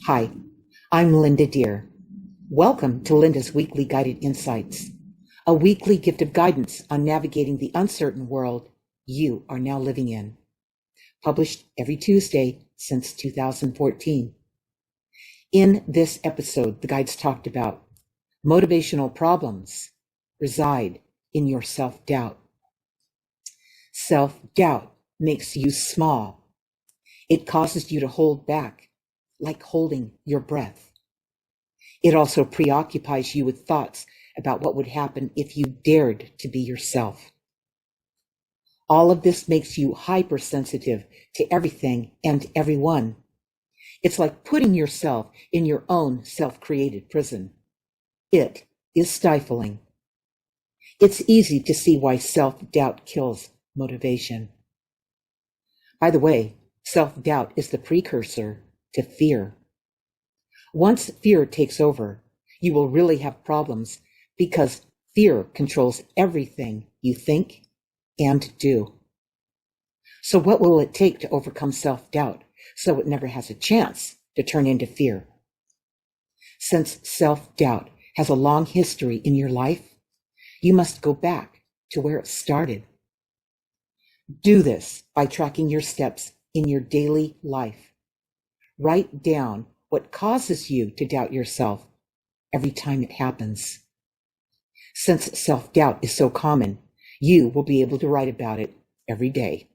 Hi, I'm Linda Deir. Welcome to Linda's Weekly Guided Insights, a weekly gift of guidance on navigating the uncertain world you are now living in. Published every Tuesday since 2014. In this episode, the guides talked about motivational problems reside in your self-doubt. Self-doubt makes you small. It causes you to hold back, like holding your breath. It also preoccupies you with thoughts about what would happen if you dared to be yourself. All of this makes you hypersensitive to everything and everyone. It's like putting yourself in your own self-created prison. It is stifling. It's easy to see why self-doubt kills motivation. By the way, self-doubt is the precursor to fear. Once fear takes over, you will really have problems because fear controls everything you think and do. So what will it take to overcome self-doubt so it never has a chance to turn into fear? Since self-doubt has a long history in your life, you must go back to where it started. Do this by tracking your steps in your daily life. Write down what causes you to doubt yourself every time it happens. Since self-doubt is so common, you will be able to write about it every day.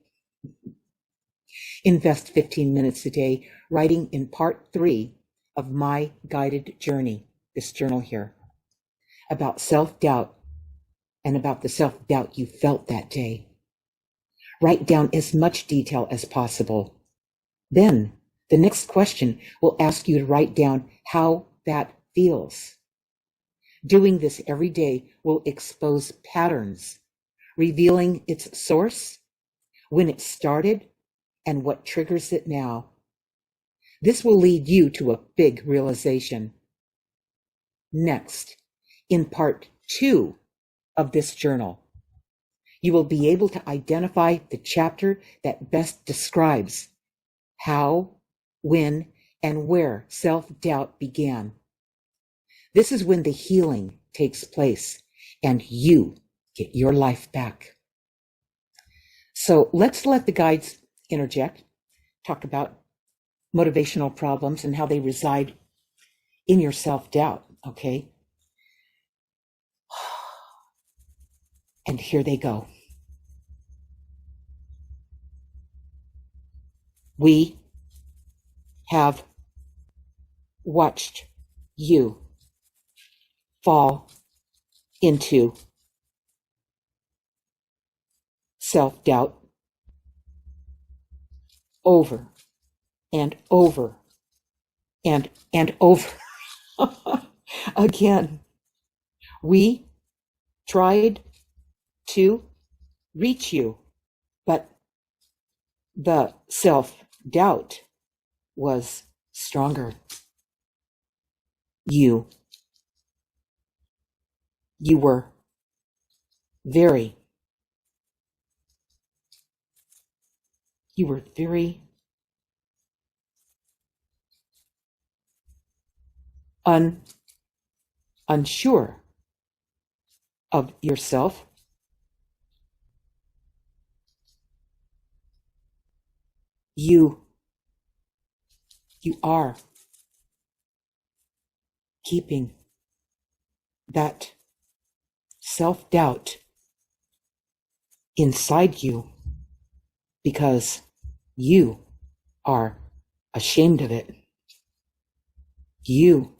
Invest 15 minutes a day writing in part 3 of my guided journey, this journal here, about self-doubt and about the self-doubt you felt that day. Write down as much detail as possible. Then, the next question will ask you to write down how that feels. Doing this every day will expose patterns, revealing its source, when it started, and what triggers it now. This will lead you to a big realization. Next, in part 2 of this journal, you will be able to identify the chapter that best describes how, when, and where self-doubt began. This is when the healing takes place and you get your life back. So let's let the guides interject, talk about motivational problems and how they reside in your self-doubt, okay? And here they go. We have watched you fall into self-doubt over and over and over again. We tried to reach you, but the self-doubt was stronger. You were very unsure of yourself. You are keeping that self-doubt inside you because you are ashamed of it. You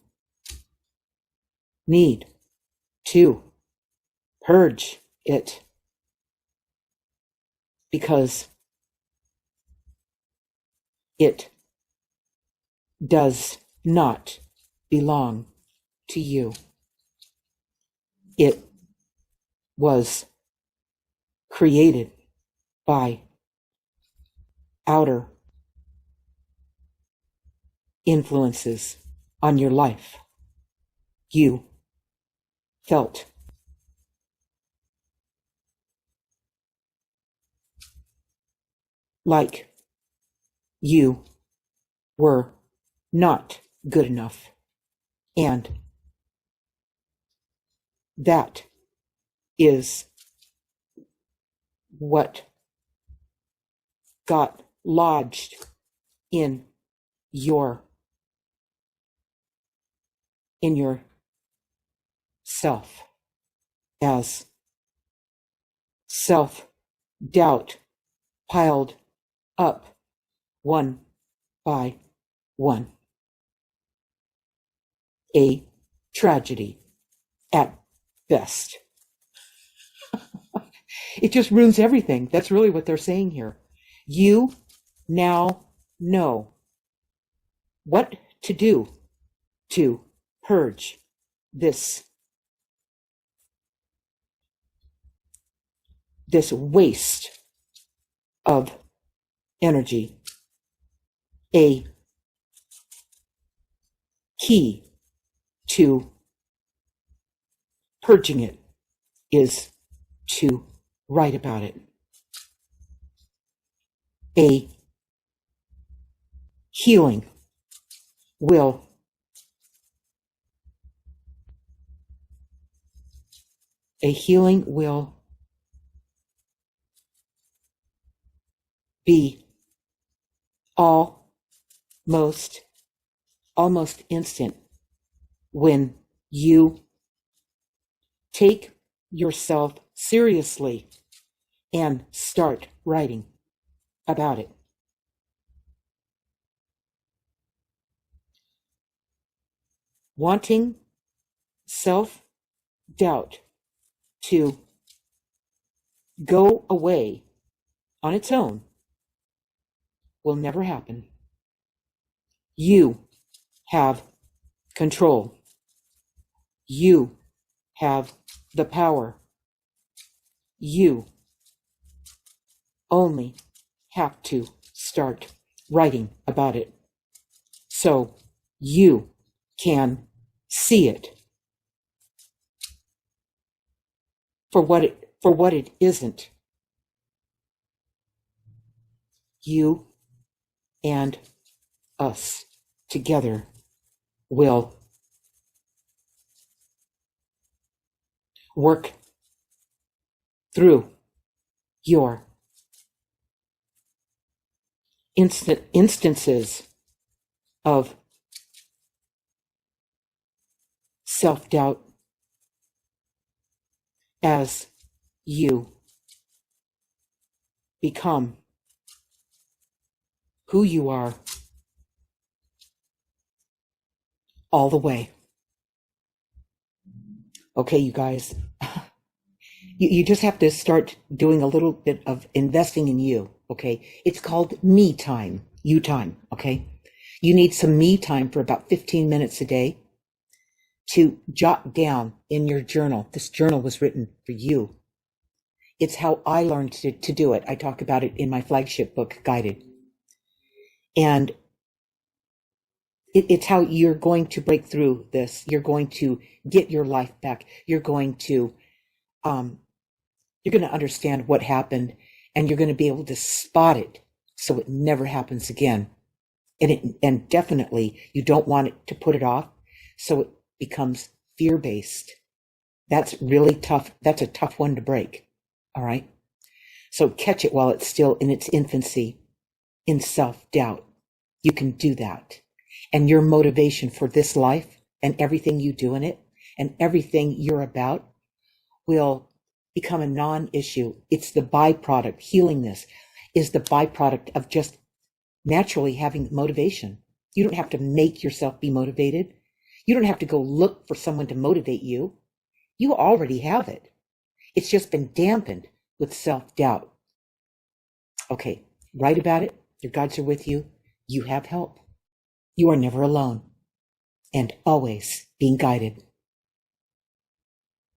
need to purge it because it does not belong to you. It was created by outer influences on your life. You felt like you were not good enough. And that is what got lodged in your self as self-doubt piled up one by one. A tragedy at best. It just ruins everything. That's really what they're saying here. You now know what to do to purge this waste of energy. A key to purging it is to write about it. A healing will be almost instant when you take yourself seriously and start writing about it. Wanting self-doubt to go away on its own will never happen. You have control. You have the power. You only have to start writing about it so you can see it for what it isn't. You and us together will work through your instances of self-doubt as you become who you are all the way. Okay, you guys, you just have to start doing a little bit of investing in you, okay? It's called me time, you time, okay? You need some me time for about 15 minutes a day to jot down in your journal. This journal was written for you. It's how I learned to do it. I talk about it in my flagship book, Guided. And it's how you're going to break through this. You're going to get your life back. You're going to understand what happened, and you're going to be able to spot it so it never happens again. And definitely you don't want it to put it off, so it becomes fear-based. That's really tough. That's a tough one to break. All right. So catch it while it's still in its infancy, in self-doubt. You can do that. And your motivation for this life and everything you do in it and everything you're about will become a non-issue. It's the byproduct. Healing this is the byproduct of just naturally having motivation. You don't have to make yourself be motivated. You don't have to go look for someone to motivate you. You already have it. It's just been dampened with self-doubt. Okay, write about it. Your guides are with you. You have help. You are never alone and always being guided.